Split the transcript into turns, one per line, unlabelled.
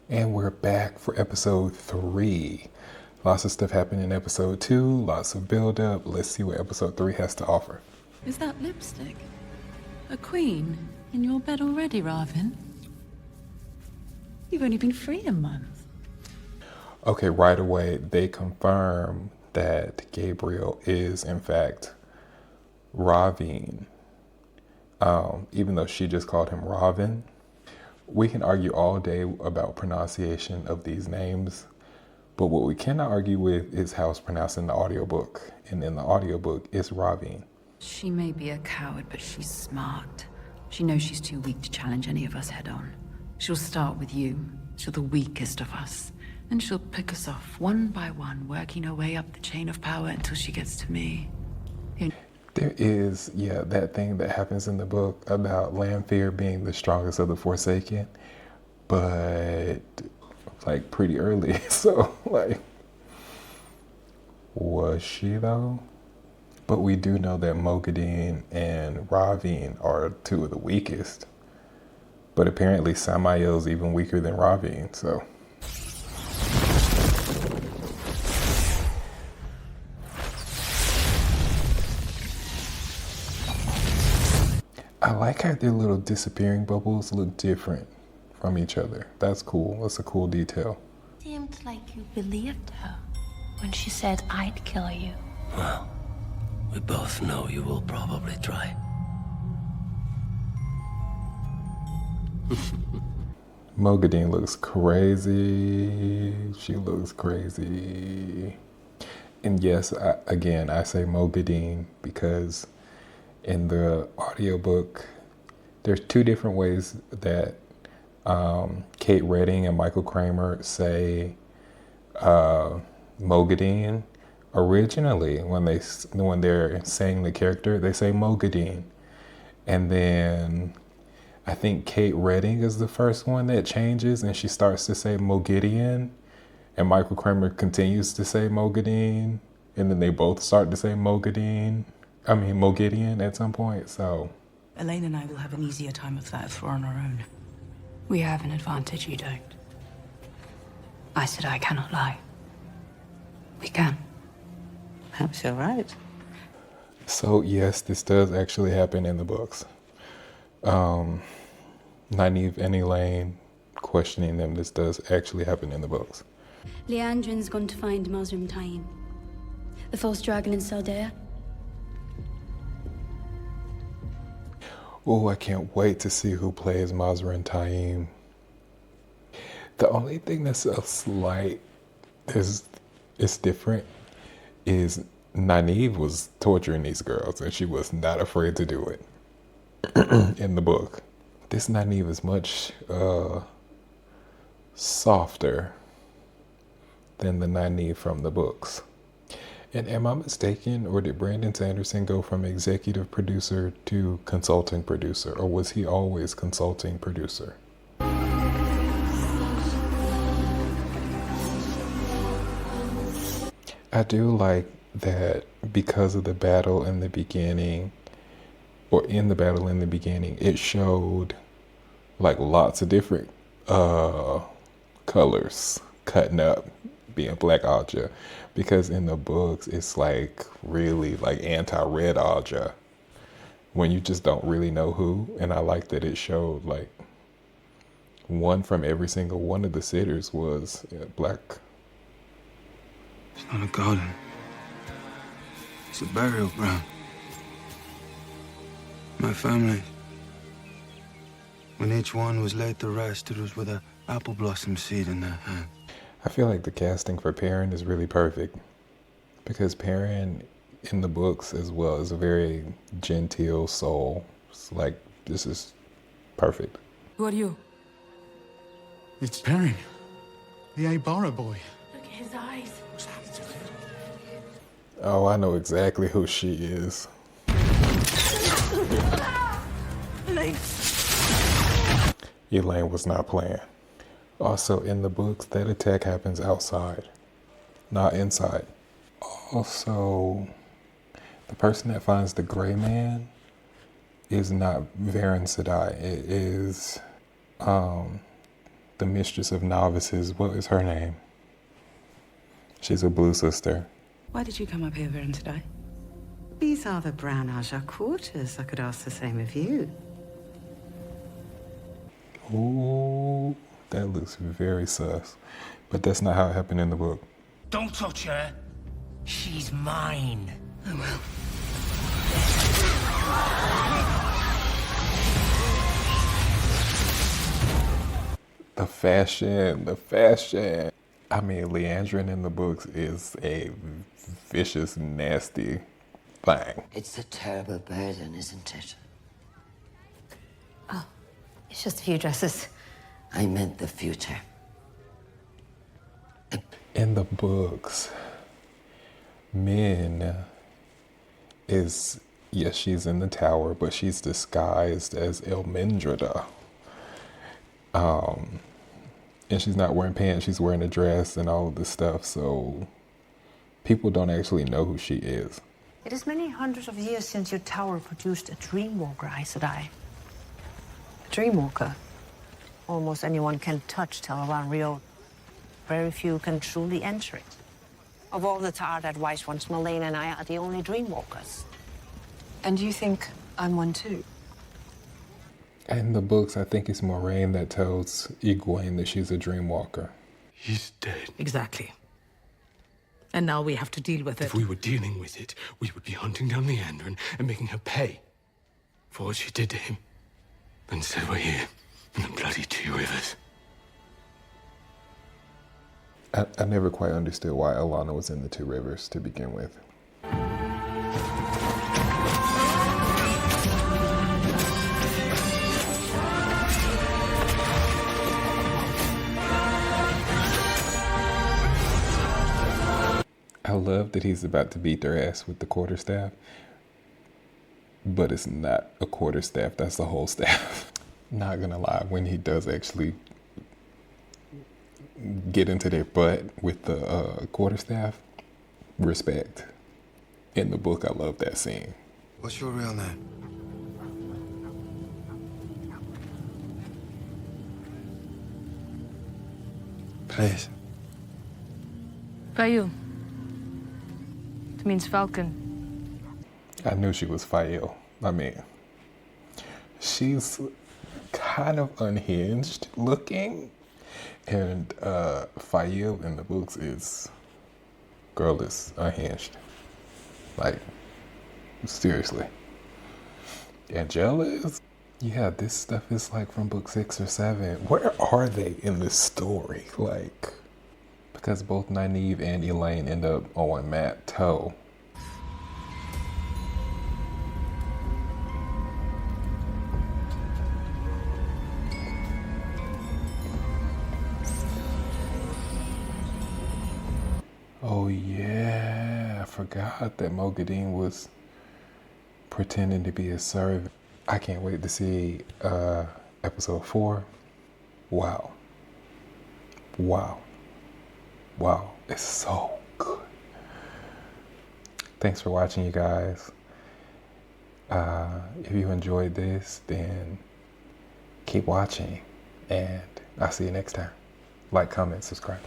And we're back for episode 3. Lots of stuff happened in episode 2, lots of build up. Let's see what episode 3 has to offer.
Is that lipstick? A queen in your bed already, Ravin? You've only been free a month.
Okay, right away, they confirm that Gabriel is, in fact, Ravin. Even though she just called him Ravin. We can argue all day about pronunciation of these names, but what we cannot argue with is how it's pronounced in the audiobook. And in the audiobook, it's Ravin.
She may be a coward, but she's smart. She knows she's too weak to challenge any of us head on. She'll start with you. She's the weakest of us. And she'll pick us off one by one, working her way up the chain of power until she gets to me.
There is, that thing that happens in the book about Lanfear being the strongest of the Forsaken, but like pretty early. So like, was she though? But we do know that Mogadin and Ravin are two of the weakest. But apparently Samael's even weaker than Ravin, so. I like how their little disappearing bubbles look different from each other. That's cool. That's a cool detail.
Seemed like you believed her when she said I'd kill you.
Well, we both know you will probably try.
Mogadin looks crazy. She looks crazy. And yes, I say Mogadin because in the audiobook, there's 2 different ways that Kate Redding and Michael Kramer say Mogadin. Originally, when they're saying the character, they say Mogadin. And then I think Kate Redding is the first one that changes and she starts to say Mogadin. And Michael Kramer continues to say Mogadin. And then they both start to say Mogadin at some point, so.
Elaine and I will have an easier time of that if we're on our own. We have an advantage, you don't. I said I cannot lie. We can.
Perhaps you're right.
So yes, this does actually happen in the books. Nynaeve and Elaine questioning them, this does actually happen in the books.
Leandrin's gone to find Mazrim Taim, the false dragon in Saldea.
Oh, I can't wait to see who plays Mazrim Taim. The only thing that's a slight is different is Nynaeve was torturing these girls and she was not afraid to do it in the book. This Nynaeve is much softer than the Nynaeve from the books. And am I mistaken, or did Brandon Sanderson go from executive producer to consulting producer, or was he always consulting producer? I do like that because of the battle in the beginning, it showed like lots of different colors cutting up being Black Aja, because in the books it's like really like anti-red Aja when you just don't really know who. And I like that it showed like one from every single one of the sitters was black.
It's not a garden. It's a burial ground. My family, when each one was laid to rest, it was with an apple blossom seed in their hand.
I feel like the casting for Perrin is really perfect because Perrin in the books as well is a very genteel soul. It's like, this is perfect.
Who are you?
It's Perrin, the Aibara boy.
Look at his eyes.
What's happened to him?
Oh, I know exactly who she is. Elaine was not playing. Also, in the books, that attack happens outside, not inside. Also, the person that finds the gray man is not Varen Sedai. It is the mistress of novices. What is her name? She's a blue sister.
Why did you come up here, Perrin, today?
These are the Brown Aja quarters. I could ask the same of you.
Ooh, that looks very sus. But that's not how it happened in the book.
Don't touch her. She's mine.
Oh, well.
The fashion. I mean, Leandrin in the books is a vicious, nasty thing.
It's a terrible burden, isn't it?
Oh, it's just a few dresses.
I meant the future.
In the books, Min is, yes, she's in the tower, but she's disguised as Elmindrada. And she's not wearing pants, she's wearing a dress and all of this stuff, so people don't actually know who she is.
It is many hundreds of years since your tower produced a Dreamwalker, Aes Sedai. A Dreamwalker. Almost anyone can touch Tel Rio. Very few can truly enter it. Of all the Tar that wise ones, Malane and I are the only Dreamwalkers.
And you think I'm one too?
In the books, I think it's Moraine that tells Egwene that she's a Dreamwalker.
He's dead.
Exactly. And now we have to deal with it.
If we were dealing with it, we would be hunting down Leandrin and making her pay for what she did to him. But instead we're here in the bloody Two Rivers.
I never quite understood why Alana was in the Two Rivers to begin with. I love that he's about to beat their ass with the quarterstaff, but it's not a quarterstaff, that's the whole staff. Not gonna lie, when he does actually get into their butt with the quarterstaff, respect. In the book, I love that scene.
What's your real name? Please.
Bayou. It means Falcon.
I knew she was Fael. I mean, she's kind of unhinged looking. And Fael in the books is, girl is unhinged. Like, seriously. Angela is, yeah, this stuff is like from book 6 or 7. Where are they in this story? Like, because both Nynaeve and Elaine end up on Mat Toe. Oh yeah, I forgot that Mogadin was pretending to be a servant. I can't wait to see episode 4. Wow. Wow. Wow, it's so good. Thanks for watching, you guys. If you enjoyed this, then keep watching, and I'll see you next time. Like, comment, subscribe.